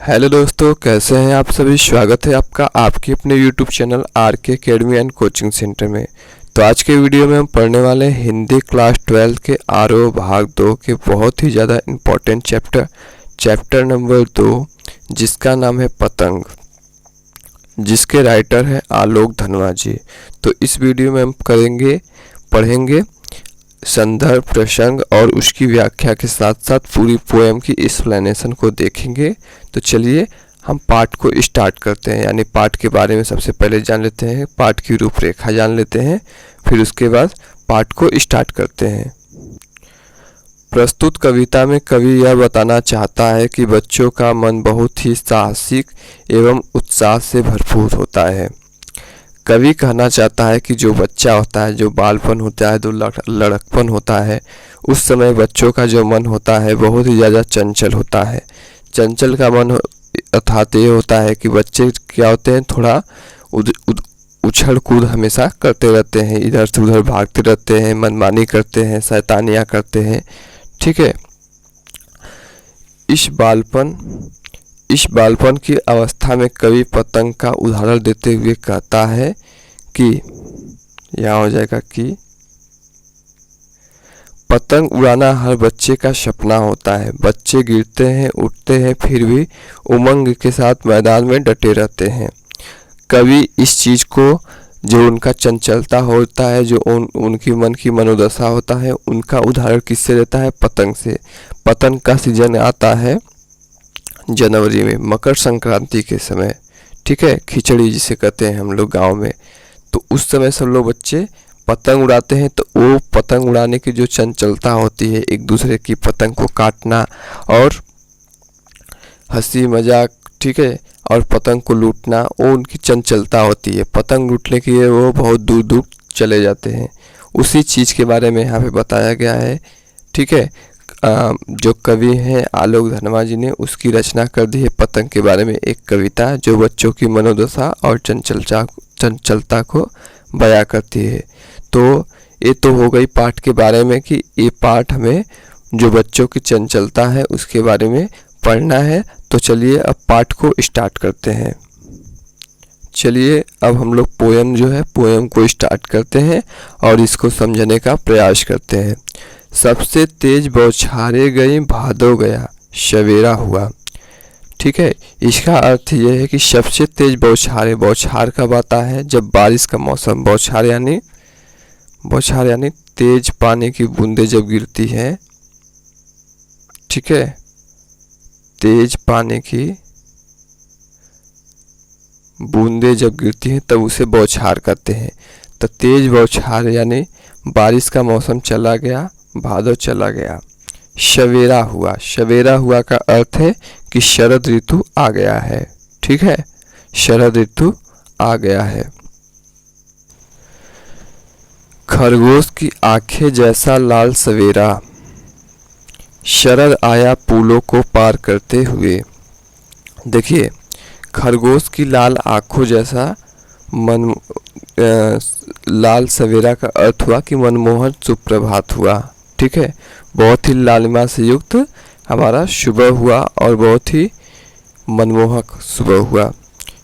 Hello दोस्तों, कैसे हैं आप सभी। स्वागत है आपका आपके अपने YouTube channel RK Academy and coaching centre में। तो आज के वीडियो में हम पढ़ने वाले हैं हिंदी क्लास 12 के आरओ भाग 2 के बहुत ही ज़्यादा इम्पोर्टेंट चैप्टर नंबर 2, जिसका नाम है पतंग, जिसके राइटर हैं आलोक धनवा जी। तो इस वीडियो में हम पढ़ेंगे संदर्भ, प्रसंग और उसकी व्याख्या के साथ साथ पूरी पोएम की एक्सप्लेनेशन को देखेंगे। तो चलिए हम पाठ को स्टार्ट करते हैं, यानी पाठ के बारे में सबसे पहले जान लेते हैं, पाठ की रूपरेखा जान लेते हैं, फिर उसके बाद पाठ को स्टार्ट करते हैं। प्रस्तुत कविता में कवि यह बताना चाहता है कि बच्चों का मन बहुत ही साहसिक एवं उत्साह से भरपूर होता है। कवि कहना चाहता है कि जो बच्चा होता है, जो बालपन होता है, जो लड़कपन होता है, उस समय बच्चों का जो मन होता है बहुत ही ज़्यादा चंचल होता है। चंचल का मन अर्थात ये होता है कि बच्चे क्या होते हैं, थोड़ा उछल कूद हमेशा करते रहते हैं, इधर से उधर भागते रहते हैं, मनमानी करते हैं, शैतानियाँ करते हैं। ठीक है। इस बालपन की अवस्था में कवि पतंग का उदाहरण देते हुए कहता है कि यहाँ हो जाएगा कि पतंग उड़ाना हर बच्चे का सपना होता है। बच्चे गिरते हैं, उठते हैं, फिर भी उमंग के साथ मैदान में डटे रहते हैं। कवि इस चीज़ को, जो उनका चंचलता होता है, जो उनकी मन की मनोदशा होता है, उनका उदाहरण किससे देता है? पतंग से। पतंग का सीजन आता है जनवरी में, मकर संक्रांति के समय। ठीक है, खिचड़ी जिसे कहते हैं हम लोग गांव में। तो उस समय सब लोग बच्चे पतंग उड़ाते हैं। तो वो पतंग उड़ाने की जो चंचलता होती है, एक दूसरे की पतंग को काटना और हंसी मजाक, ठीक है, और पतंग को लूटना, वो उनकी चंचलता होती है। पतंग लूटने के लिए वो बहुत दूर दूर चले जाते हैं। उसी चीज़ के बारे में यहाँ पे बताया गया है। ठीक है। जो कवि हैं आलोक धनवा जी ने उसकी रचना कर दी है पतंग के बारे में एक कविता, जो बच्चों की मनोदशा और चंचलता को बयां करती है। तो ये तो हो गई पाठ के बारे में कि ये पाठ हमें जो बच्चों की चंचलता है उसके बारे में पढ़ना है। तो चलिए अब पाठ को स्टार्ट करते हैं। चलिए अब हम लोग पोएम को स्टार्ट करते हैं और इसको समझने का प्रयास करते हैं। सबसे तेज बौछारे गई, भादो गया, सवेरा हुआ। ठीक है, इसका अर्थ ये है कि सबसे तेज बौछार कब आता है? जब बारिश का मौसम। बौछार यानी तेज पानी की बूंदें जब गिरती हैं। ठीक है, तेज पानी की बूंदें जब गिरती हैं तब उसे बौछार कहते हैं। तो तेज बौछार यानी बारिश का मौसम चला गया, भादो चला गया। सवेरा हुआ का अर्थ है कि शरद ऋतु आ गया है। ठीक है, शरद ऋतु आ गया है। खरगोश की आंखें जैसा लाल सवेरा, शरद आया पुलों को पार करते हुए। देखिए, खरगोश की लाल आंखों जैसा लाल सवेरा का अर्थ हुआ कि मनमोहन सुप्रभात हुआ। ठीक है, बहुत ही लालिमा से युक्त हमारा सुबह हुआ और बहुत ही मनमोहक सुबह हुआ।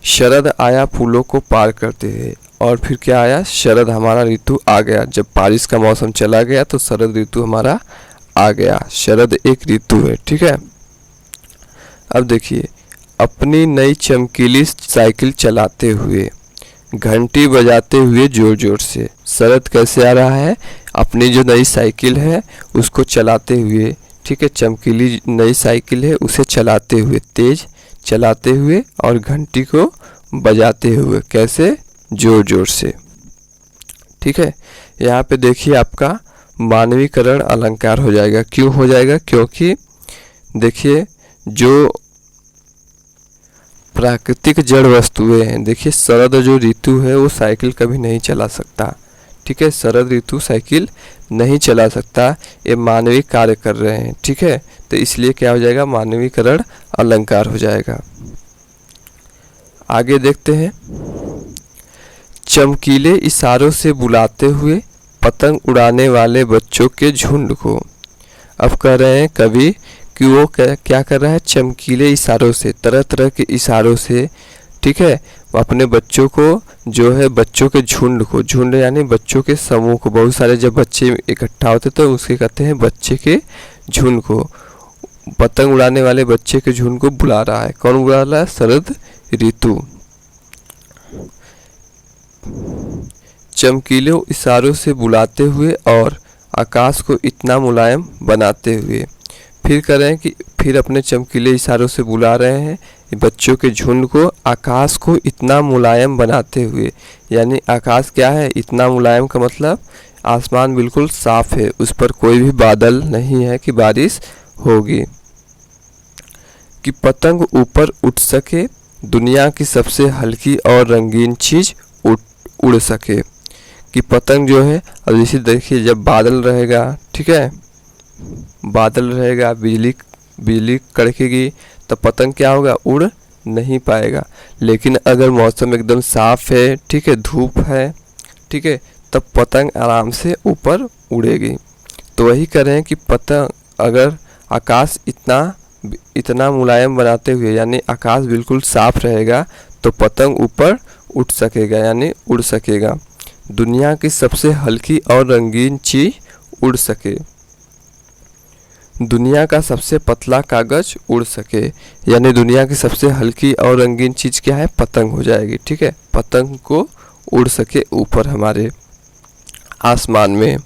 शरद आया फूलों को पार करते हुए, और फिर क्या आया? शरद हमारा ऋतु आ गया। जब बारिश का मौसम चला गया तो शरद ऋतु हमारा आ गया। शरद एक ऋतु है। ठीक है। अब देखिए, अपनी नई चमकीली साइकिल चलाते हुए, घंटी बजाते हुए जोर जोर से। शरद कैसे आ रहा है? अपनी जो नई साइकिल है उसको चलाते हुए। ठीक है, चमकीली नई साइकिल है, उसे चलाते हुए, तेज चलाते हुए और घंटी को बजाते हुए। कैसे? जोर जोर से। ठीक है, यहाँ पे देखिए आपका मानवीकरण अलंकार हो जाएगा। क्यों हो जाएगा? क्योंकि देखिए, जो प्राकृतिक जड़ वस्तुएं हैं, देखिए शरद जो ऋतु है वो साइकिल कभी नहीं चला सकता। ठीक है, शरद ऋतु साइकिल नहीं चला सकता, ये मानवीय कार्य कर रहे हैं। ठीक है, तो इसलिए क्या हो जाएगा? मानवीकरण अलंकार हो जाएगा। आगे देखते हैं। चमकीले इशारों से बुलाते हुए पतंग उड़ाने वाले बच्चों के झुंड को। अब कह रहे हैं कवि कि वो क्या कर रहा है, चमकीले इशारों से, तरह तरह के इशारों से, ठीक है, वो अपने बच्चों को जो है, बच्चों के झुंड को, झुंड यानी बच्चों के समूह को, बहुत सारे जब बच्चे इकट्ठा होते तो उसके कहते हैं बच्चे के झुंड को, पतंग उड़ाने वाले बच्चे के झुंड को बुला रहा है। कौन बुला रहा है? शरद ऋतु। चमकीले इशारों से बुलाते हुए और आकाश को इतना मुलायम बनाते हुए। फिर कह रहे हैं कि फिर अपने चमकीले इशारों से बुला रहे हैं बच्चों के झुंड को, आकाश को इतना मुलायम बनाते हुए। यानी आकाश क्या है? इतना मुलायम का मतलब आसमान बिल्कुल साफ है, उस पर कोई भी बादल नहीं है कि बारिश होगी। कि पतंग ऊपर उठ सके, दुनिया की सबसे हल्की और रंगीन चीज उड़ सके। कि पतंग जो है, अब जैसे देखिए जब बादल रहेगा, ठीक है, बादल रहेगा, बिजली कड़केगी, तो पतंग क्या होगा? उड़ नहीं पाएगा। लेकिन अगर मौसम एकदम साफ है, ठीक है, धूप है, ठीक है, तब पतंग आराम से ऊपर उड़ेगी। तो वही कह रहे हैं कि पतंग अगर आकाश इतना मुलायम बनाते हुए, यानी आकाश बिल्कुल साफ रहेगा, तो पतंग ऊपर उठ सकेगा यानी उड़ सकेगा। दुनिया की सबसे हल्की और रंगीन चीज उड़ सके, दुनिया का सबसे पतला कागज उड़ सके, यानी दुनिया की सबसे हल्की और रंगीन चीज क्या है? पतंग हो जाएगी, ठीक है, पतंग को उड़ सके ऊपर हमारे आसमान में।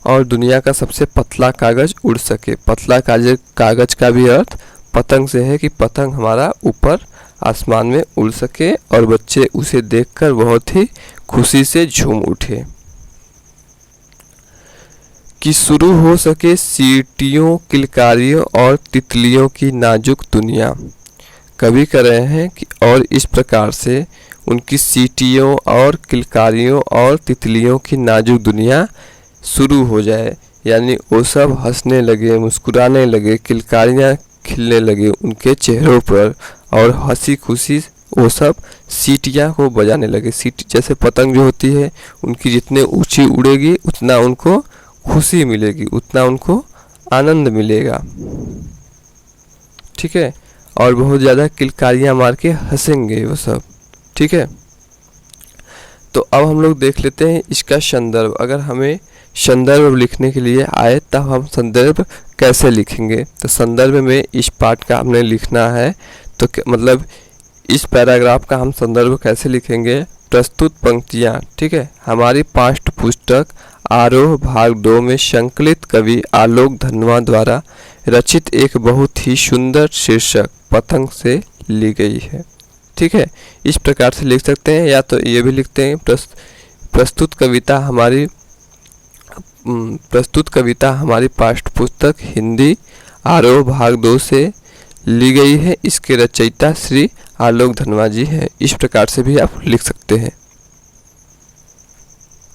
और दुनिया का सबसे पतला कागज उड़ सके, पतला कागज का भी अर्थ पतंग से है कि पतंग हमारा ऊपर आसमान में उड़ सके और बच्चे उसे देखकर बहुत ही खुशी से झूम उठे। कि शुरू हो सके सीटियों, किलकारियों और तितलियों की नाजुक दुनिया। कवि कह रहे हैं कि और इस प्रकार से उनकी सीटियों और किलकारियों और तितलियों की नाजुक दुनिया शुरू हो जाए, यानी वो सब हंसने लगे, मुस्कुराने लगे, किलकारियाँ खिलने लगे उनके चेहरों पर और हंसी खुशी वो सब सीटियाँ को बजाने लगे। सीटी जैसे पतंग जो होती है, उनकी जितने ऊंची उड़ेगी उतना उनको खुशी मिलेगी, उतना उनको आनंद मिलेगा, ठीक है, और बहुत ज़्यादा किलकारियाँ मार के हंसेंगे वो सब, ठीक है। तो अब हम लोग देख लेते हैं इसका संदर्भ। अगर हमें संदर्भ लिखने के लिए आए तब हम संदर्भ कैसे लिखेंगे? तो संदर्भ में इस पाठ का हमने लिखना है, तो मतलब इस पैराग्राफ का हम संदर्भ कैसे लिखेंगे? प्रस्तुत पंक्तियाँ, ठीक है, हमारी पाठ्य पुस्तक आरोह भाग 2 में संकलित कवि आलोक धनवा द्वारा रचित एक बहुत ही सुंदर शीर्षक पतंग से ली गई है, ठीक है। इस प्रकार से लिख सकते हैं, या तो ये भी लिखते हैं प्रस्तुत कविता हमारी पाठ्य पुस्तक हिंदी आरोह भाग 2 से ली गई है, इसके रचयिता श्री आलोक धनवा जी हैं। इस प्रकार से भी आप लिख सकते हैं।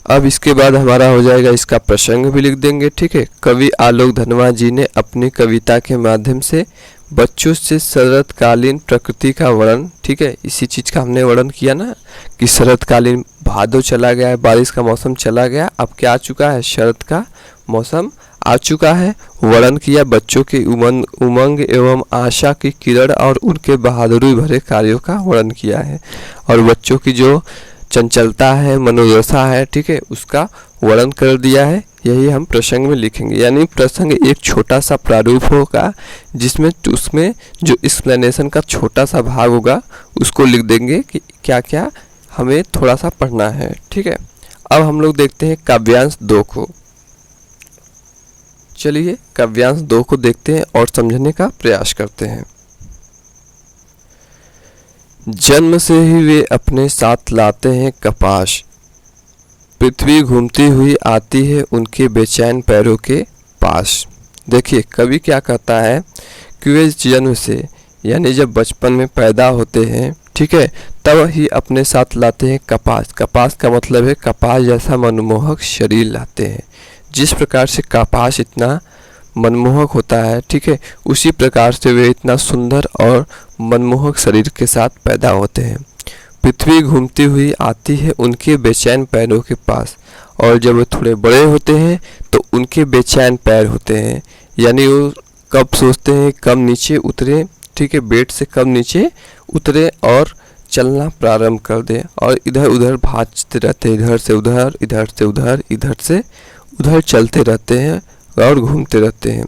अब इसके बाद हमारा हो जाएगा, इसका प्रसंग भी लिख देंगे, ठीक है। कवि आलोक धनवा जी ने अपनी कविता के माध्यम से बच्चों से शरतकालीन प्रकृति का वर्णन, ठीक है, इसी चीज़ का हमने वर्णन किया ना कि शरतकालीन भादो चला गया है, बारिश का मौसम चला गया, अब क्या आ चुका है? शरद का मौसम आ चुका है। वर्णन किया बच्चों के उमंग एवं आशा की किरण और उनके बहादुरी भरे कार्यों का वर्णन किया है, और बच्चों की जो चंचलता है, मनोदशा है, ठीक है, उसका वर्णन कर दिया है। यही हम प्रसंग में लिखेंगे, यानी प्रसंग एक छोटा सा प्रारूप होगा जिसमें उसमें जो एक्सप्लेनेशन का छोटा सा भाग होगा उसको लिख देंगे कि क्या क्या हमें थोड़ा सा पढ़ना है, ठीक है। अब हम लोग देखते हैं काव्यांश 2 को। चलिए काव्यांश 2 को देखते हैं और समझने का प्रयास करते हैं। जन्म से ही वे अपने साथ लाते हैं कपास, पृथ्वी घूमती हुई आती है उनके बेचैन पैरों के पास। देखिए कवि क्या कहता है कि वे जन्म से यानी जब बचपन में पैदा होते हैं, ठीक है, तब ही अपने साथ लाते हैं कपास। कपास का मतलब है कपास जैसा मनमोहक शरीर लाते हैं। जिस प्रकार से कपास इतना मनमोहक होता है, ठीक है, उसी प्रकार से वे इतना सुंदर और मनमोहक शरीर के साथ पैदा होते हैं। पृथ्वी घूमती हुई आती है उनके बेचैन पैरों के पास, और जब वे थोड़े बड़े होते हैं तो उनके बेचैन पैर होते हैं, यानी वो कब सोचते हैं कब नीचे उतरे, ठीक है, बेड से कब नीचे उतरे और चलना प्रारंभ कर दें और इधर उधर भागते रहते हैं, इधर से उधर, इधर से उधर, इधर से उधर चलते रहते हैं और घूमते रहते हैं।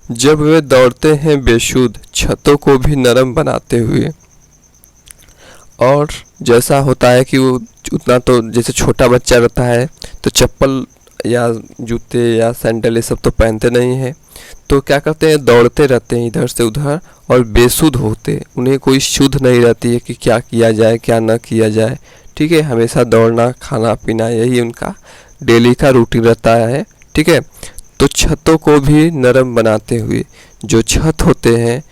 जब वे दौड़ते हैं बेसुध छतों को भी नरम बनाते हुए, और जैसा होता है कि वो उतना तो जैसे छोटा बच्चा रहता है तो चप्पल या जूते या सैंडल ये सब तो पहनते नहीं हैं, तो क्या करते हैं दौड़ते रहते हैं इधर से उधर और बेसुध होते, उन्हें कोई शुद्ध नहीं रहती है कि क्या किया जाए क्या ना किया जाए, ठीक है, हमेशा दौड़ना खाना पीना यही उनका डेली का रूटीन रहता है, ठीक है। तो छतों को भी नरम बनाते हुए, जो छत होते हैं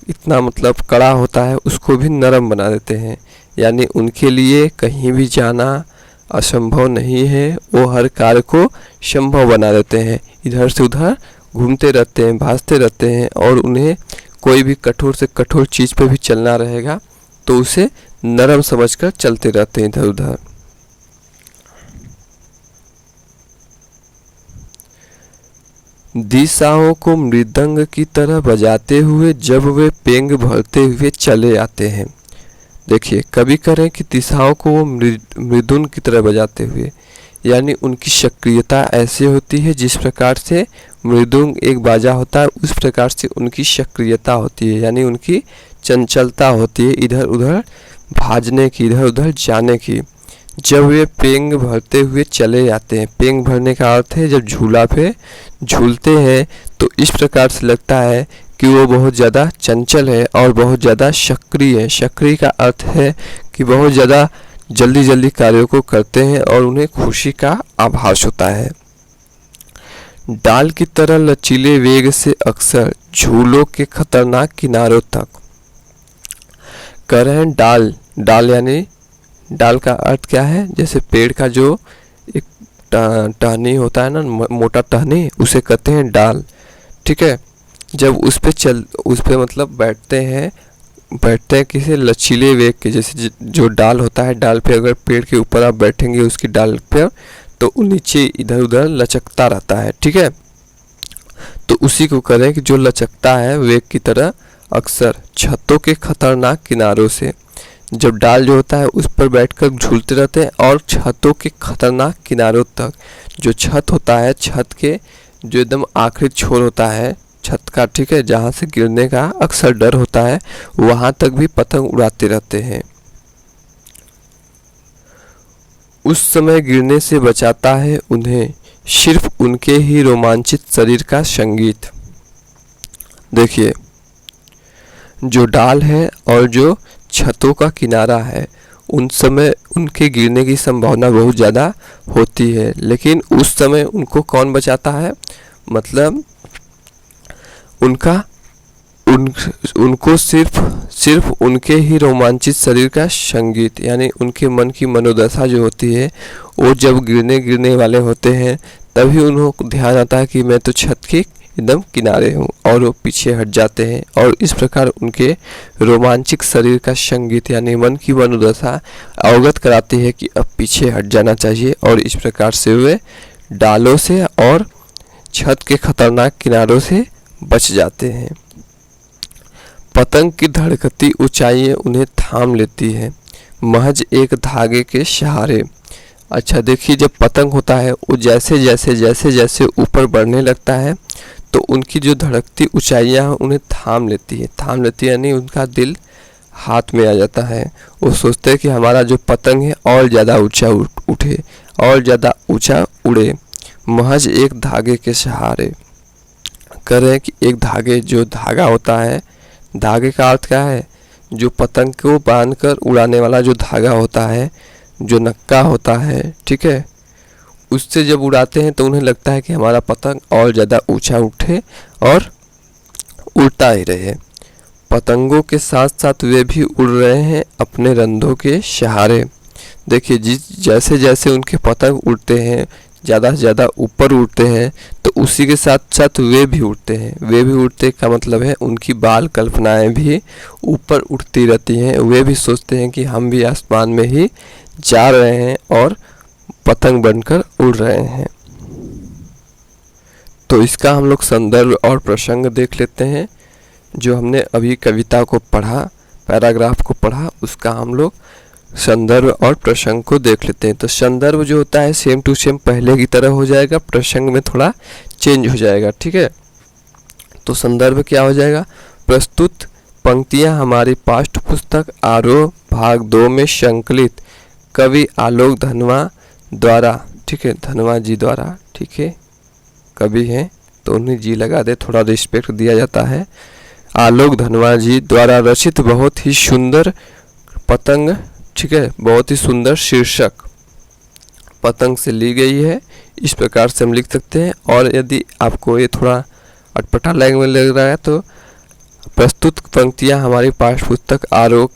इतना मतलब कड़ा होता है उसको भी नरम बना देते हैं, यानी उनके लिए कहीं भी जाना असंभव नहीं है, वो हर कार्य को संभव बना देते हैं, इधर से उधर घूमते रहते हैं, भागते रहते हैं और उन्हें कोई भी कठोर से कठोर चीज़ पे भी चलना रहेगा तो उसे नरम समझकर चलते रहते हैं इधर उधर। दिशाओं को मृदंग की तरह बजाते हुए जब वे पेंग भरते हुए चले आते हैं। देखिए कभी करें कि दिशाओं को वो मृदुन की तरह बजाते हुए, यानी उनकी सक्रियता ऐसे होती है जिस प्रकार से मृदुंग एक बाजा होता है उस प्रकार से उनकी सक्रियता होती है, यानी उनकी चंचलता होती है इधर उधर भाजने की, इधर उधर जाने की। जब वे पेंग भरते हुए चले आते हैं, पेंग भरने का अर्थ है जब झूला पे झूलते हैं तो इस प्रकार से लगता है कि वो बहुत ज़्यादा चंचल है और बहुत ज़्यादा सक्रिय है। सक्रिय का अर्थ है कि बहुत ज़्यादा जल्दी जल्दी कार्यों को करते हैं और उन्हें खुशी का आभास होता है। डाल की तरह लचीले वेग से अक्सर झूलों के खतरनाक किनारों तक। कह रहे हैं डाल, डाल यानी डाल का अर्थ क्या है, जैसे पेड़ का जो एक टहनी होता है ना, मोटा टहनी, उसे कहते हैं डाल, ठीक है। जब उस पे मतलब बैठते हैं किसी लचीले वेग के, जैसे जो डाल होता है, डाल पे अगर पेड़ के ऊपर आप बैठेंगे उसकी डाल पे तो नीचे इधर उधर लचकता रहता है, ठीक है। तो उसी को करें कि जो लचकता है वेग की तरह अक्सर छतों के खतरनाक किनारों से। जब डाल जो होता है उस पर बैठकर झूलते रहते हैं और छतों के खतरनाक किनारों तक, जो छत होता है छत के जो एकदम आखिरी छोर होता है छत का, ठीक है, जहाँ से गिरने का अक्सर डर होता है वहाँ तक भी पतंग उड़ाते रहते हैं। उस समय गिरने से बचाता है उन्हें सिर्फ उनके ही रोमांचित शरीर का संगीत। देखिए जो डाल है और जो छतों का किनारा है उन समय उनके गिरने की संभावना बहुत ज़्यादा होती है, लेकिन उस समय उनको कौन बचाता है, मतलब उनको सिर्फ उनके ही रोमांचित शरीर का संगीत, यानी उनके मन की मनोदशा जो होती है वो जब गिरने वाले होते हैं तभी उन्हें ध्यान आता है कि मैं तो छत के एकदम किनारे हूँ और वो पीछे हट जाते हैं और इस प्रकार उनके रोमांचिक शरीर का संगीत यानी मन की मनोदशा अवगत कराती है कि अब पीछे हट जाना चाहिए और इस प्रकार से वे डालों से और छत के खतरनाक किनारों से बच जाते हैं। पतंग की धड़कती ऊंचाइयां उन्हें थाम लेती है महज एक धागे के सहारे। अच्छा देखिए जब पतंग होता है वो जैसे जैसे ऊपर बढ़ने लगता है तो उनकी जो धड़कती ऊंचाइयां हैं उन्हें थाम लेती है यानी उनका दिल हाथ में आ जाता है। वो सोचते हैं कि हमारा जो पतंग है और ज़्यादा ऊंचा उठे और ज़्यादा ऊंचा उड़े महज एक धागे के सहारे। कह रहे हैं कि एक धागे जो धागा होता है, धागे का अर्थ क्या है, जो पतंग को बांधकर उड़ाने वाला जो धागा होता है, जो नक्का होता है, ठीक है, उससे जब उड़ाते हैं तो उन्हें लगता है कि हमारा पतंग और ज़्यादा ऊंचा उठे और उड़ता ही रहे। पतंगों के साथ साथ वे भी उड़ रहे हैं अपने रंधों के सहारे। देखिए जैसे जैसे उनके पतंग उड़ते हैं ज़्यादा से ज़्यादा ऊपर उड़ते हैं तो उसी के साथ साथ वे भी उड़ते हैं। वे भी उड़ते का मतलब है उनकी बाल कल्पनाएं भी ऊपर उठती रहती हैं। वे भी सोचते हैं कि हम भी आसमान में ही जा रहे हैं और पतंग बनकर उड़ रहे हैं। तो इसका हम लोग संदर्भ और प्रसंग देख लेते हैं। जो हमने अभी कविता को पढ़ा, पैराग्राफ को पढ़ा, उसका हम लोग संदर्भ और प्रसंग को देख लेते हैं। तो संदर्भ जो होता है सेम टू सेम पहले की तरह हो जाएगा, प्रसंग में थोड़ा चेंज हो जाएगा, ठीक है। तो संदर्भ क्या हो जाएगा, प्रस्तुत पंक्तियां हमारी पाठ्य पुस्तक आरोह भाग 2 में संकलित कवि आलोक धनवा द्वारा, ठीक है, धनवा जी द्वारा, ठीक है, कवि हैं तो उन्हें जी लगा दे, थोड़ा रिस्पेक्ट दिया जाता है। आलोक धनवा जी द्वारा रचित बहुत ही सुंदर पतंग, ठीक है, बहुत ही सुंदर शीर्षक पतंग से ली गई है। इस प्रकार से हम लिख सकते हैं। और यदि आपको ये थोड़ा अटपटा लैंग्वेज लग रहा है तो प्रस्तुत पंक्तियां हमारी पाठ्य पुस्तक आरोह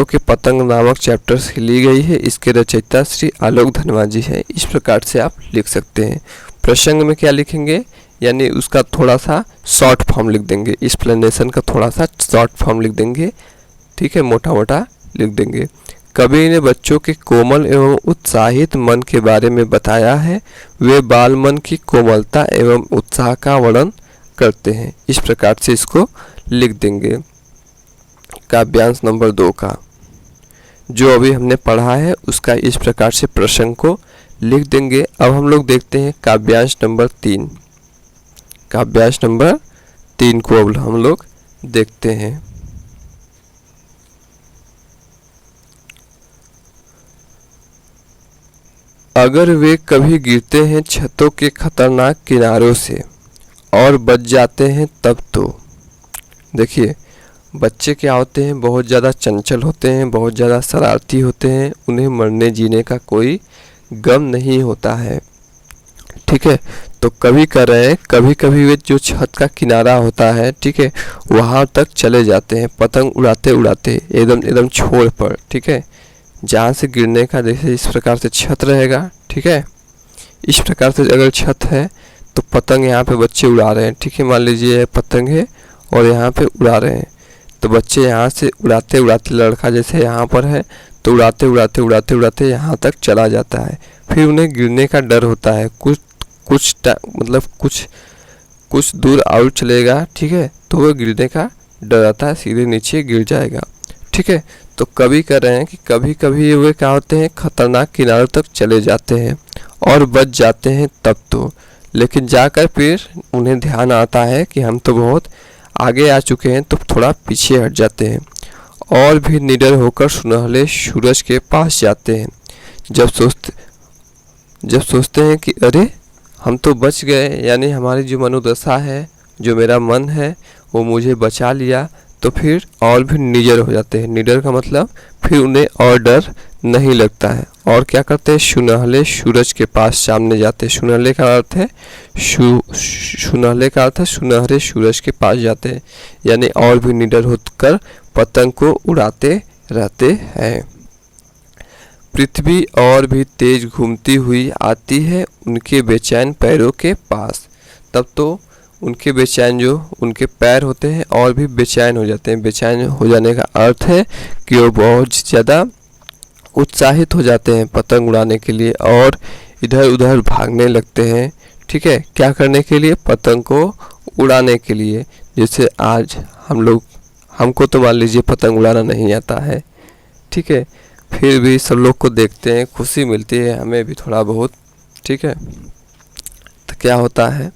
के पतंग नामक चैप्टर से ली गई है। इसके रचयिता श्री आलोक धनवा जी है। इस प्रकार से आप लिख सकते हैं। प्रसंग में क्या लिखेंगे, यानी उसका थोड़ा सा शॉर्ट फॉर्म लिख देंगे, एक्सप्लेनेशन का थोड़ा सा शॉर्ट फॉर्म लिख देंगे, ठीक है, मोटा मोटा लिख देंगे। कवि ने बच्चों के कोमल एवं उत्साहित मन के बारे में बताया है। वे बाल मन की कोमलता एवं उत्साह का वर्णन करते हैं। इस प्रकार से इसको लिख देंगे। काव्यांश नंबर 2 का जो अभी हमने पढ़ा है उसका इस प्रकार से प्रसंग को लिख देंगे। अब हम लोग देखते हैं काव्यांश नंबर 3। काव्यांश नंबर 3 को अब हम लोग देखते हैं। अगर वे कभी गिरते हैं छतों के खतरनाक किनारों से और बच जाते हैं तब तो। देखिए बच्चे क्या होते हैं, बहुत ज़्यादा चंचल होते हैं, बहुत ज़्यादा शरारती होते हैं। उन्हें मरने जीने का कोई गम नहीं होता है, ठीक है। तो कभी कर रहे हैं, कभी कभी वे जो छत का किनारा होता है, ठीक है, वहाँ तक चले जाते हैं पतंग उड़ाते उड़ाते एकदम छोर पर, ठीक है, जहाँ से गिरने का, जैसे इस प्रकार से छत रहेगा, ठीक है, इस प्रकार से अगर छत है तो पतंग यहाँ पे बच्चे उड़ा रहे हैं, ठीक है, मान लीजिए पतंग है और यहाँ पे उड़ा रहे हैं, तो बच्चे यहाँ से उड़ाते उड़ाते, लड़का जैसे यहाँ पर है तो उड़ाते उड़ाते उड़ाते उड़ाते यहाँ तक चला जाता है। फिर उन्हें गिरने का डर होता है, कुछ दूर और चलेगा, ठीक है, तो वह गिरने का डर आता है, सीधे नीचे गिर जाएगा, ठीक है। तो कवि कह रहे हैं कि कभी कभी वे क्या होते हैं, खतरनाक किनारों तक चले जाते हैं और बच जाते हैं तब तो, लेकिन जाकर फिर उन्हें ध्यान आता है कि हम तो बहुत आगे आ चुके हैं, तो थोड़ा पीछे हट जाते हैं और भी निडर होकर सुनहले सूरज के पास जाते हैं। जब सोचते हैं कि अरे हम तो बच गए, यानी हमारी जो मनोदशा है, जो मेरा मन है वो मुझे बचा लिया, तो फिर और भी निडर हो जाते हैं। निडर का मतलब फिर उन्हें और डर नहीं लगता है और क्या करते हैं, सुनहले सूरज के पास सामने जाते हैं। सुनहले का अर्थ है सुनहरे सूरज के पास जाते हैं, यानी और भी निडर होकर पतंग को उड़ाते रहते हैं। पृथ्वी और भी तेज घूमती हुई आती है उनके बेचैन पैरों के पास। तब तो उनके बेचैन, जो उनके पैर होते हैं और भी बेचैन हो जाते हैं। बेचैन हो जाने का अर्थ है कि वो बहुत ज़्यादा उत्साहित हो जाते हैं पतंग उड़ाने के लिए और इधर उधर भागने लगते हैं, ठीक है, क्या करने के लिए, पतंग को उड़ाने के लिए। जैसे आज हमको तो मान लीजिए पतंग उड़ाना नहीं आता है, ठीक है, फिर भी सब लोग को देखते हैं, खुशी मिलती है हमें भी थोड़ा बहुत, ठीक है। तो क्या होता है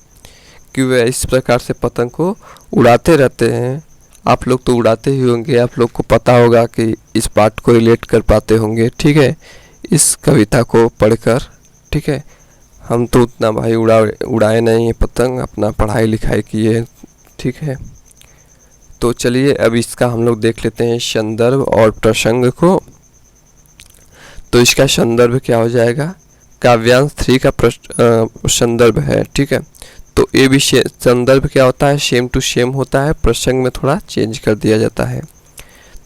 कि वे इस प्रकार से पतंग को उड़ाते रहते हैं। आप लोग तो उड़ाते ही होंगे, आप लोग को पता होगा कि इस बात को रिलेट कर पाते होंगे, ठीक है, इस कविता को पढ़कर, ठीक है। हम तो उतना भाई उड़ाए नहीं है पतंग, अपना पढ़ाई लिखाई किए, ठीक है। तो चलिए अब इसका हम लोग देख लेते हैं संदर्भ और प्रसंग को। तो इसका संदर्भ क्या हो जाएगा, काव्यांश 3 का संदर्भ है, ठीक है। तो ये भी संदर्भ क्या होता है, सेम टू सेम होता है, प्रसंग में थोड़ा चेंज कर दिया जाता है।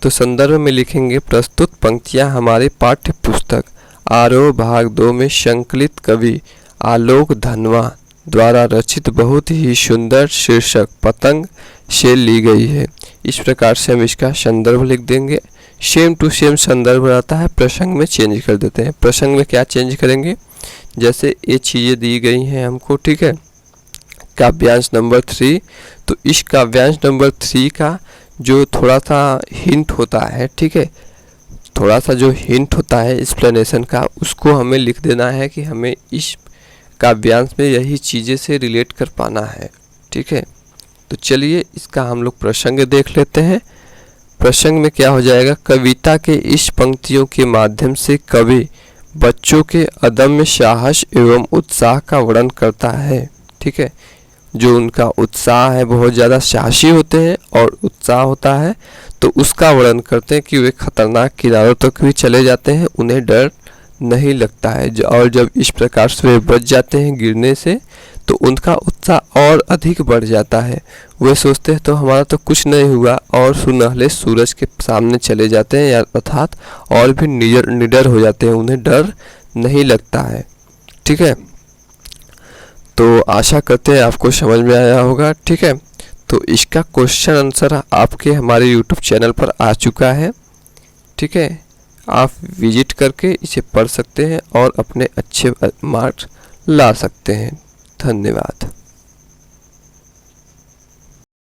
तो संदर्भ में लिखेंगे प्रस्तुत पंक्तियां हमारे पाठ्य पुस्तक आरोह भाग 2 में संकलित कवि आलोक धनवा द्वारा रचित बहुत ही सुंदर शीर्षक पतंग से ली गई है। इस प्रकार से हम इसका संदर्भ लिख देंगे। सेम टू सेम संदर्भ रहता है, प्रसंग में चेंज कर देते हैं। प्रसंग में क्या चेंज करेंगे, जैसे ये चीज़ें दी गई हैं हमको, ठीक है। काव्यांश नंबर 3, तो इस काव्यांश नंबर 3 का जो थोड़ा सा हिंट होता है, ठीक है, थोड़ा सा जो हिंट होता है एक्सप्लेनेशन का, उसको हमें लिख देना है कि हमें इस काव्यांश में यही चीज़ें से रिलेट कर पाना है, ठीक है। तो चलिए इसका हम लोग प्रसंग देख लेते हैं। प्रसंग में क्या हो जाएगा, कविता के इस पंक्तियों के माध्यम से कवि बच्चों के अदम्य साहस एवं उत्साह का वर्णन करता है, ठीक है। जो उनका उत्साह है, बहुत ज़्यादा साहसी होते हैं और उत्साह होता है, तो उसका वर्णन करते हैं कि वे खतरनाक किनारों तक भी चले जाते हैं, उन्हें डर नहीं लगता है। और जब इस प्रकार से वे बच जाते हैं गिरने से, तो उनका उत्साह और अधिक बढ़ जाता है। वे सोचते हैं तो हमारा तो कुछ नहीं हुआ, और सुनहले सूरज के सामने चले जाते हैं, या अर्थात और भी निडर हो जाते हैं, उन्हें डर नहीं लगता है, ठीक है। तो आशा करते हैं आपको समझ में आया होगा, ठीक है। तो इसका क्वेश्चन आंसर आपके हमारे YouTube चैनल पर आ चुका है, ठीक है। आप विजिट करके इसे पढ़ सकते हैं और अपने अच्छे मार्क्स ला सकते हैं। धन्यवाद।